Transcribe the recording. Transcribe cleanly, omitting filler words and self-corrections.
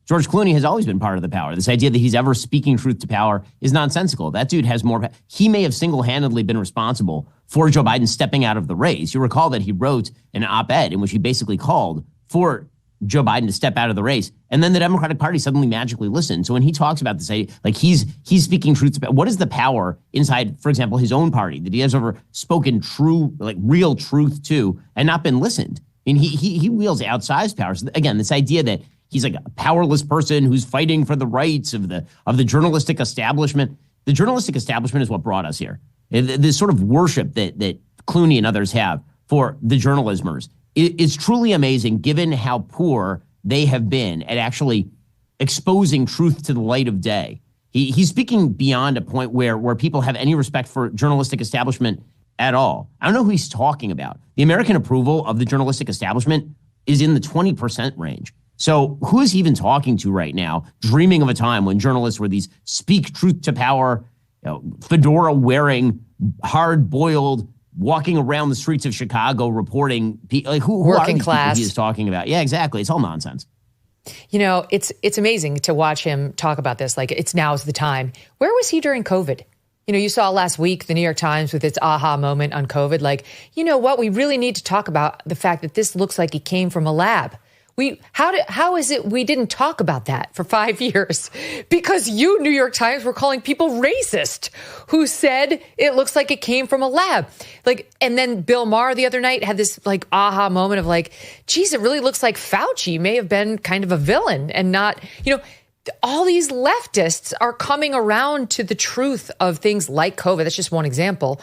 George Clooney has always been part of the power. This idea that he's ever speaking truth to power is nonsensical. That dude has more. He may have single-handedly been responsible for Joe Biden stepping out of the race. You recall that he wrote an op-ed in which he basically called for Joe Biden to step out of the race. And then the Democratic Party suddenly magically listened. So when he talks about this, like he's speaking truth to power, what is the power inside, for example, his own party that he has ever spoken true, like real truth to and not been listened? I mean, he wields outsized powers. Again, this idea that he's like a powerless person who's fighting for the rights of the journalistic establishment. The journalistic establishment is what brought us here. This sort of worship that Clooney and others have for the journalismers is truly amazing, given how poor they have been at actually exposing truth to the light of day. He's speaking beyond a point where people have any respect for journalistic establishment at all. I don't know who he's talking about. The American approval of the journalistic establishment is in the 20% range. So who is he even talking to right now, dreaming of a time when journalists were these speak truth to power, fedora wearing, hard-boiled, walking around the streets of Chicago reporting, like who working are these class people he is talking about? Yeah, exactly. It's all nonsense. It's amazing to watch him talk about this. Like, now's the time. Where was he during COVID? You saw last week the New York Times with its aha moment on COVID. Like, you know what? We really need to talk about the fact that this looks like it came from a lab. How is it we didn't talk about that for 5 years? Because you, New York Times, were calling people racist who said it looks like it came from a lab. And then Bill Maher the other night had this aha moment of geez, it really looks like Fauci may have been kind of a villain and not, all these leftists are coming around to the truth of things like COVID. That's just one example.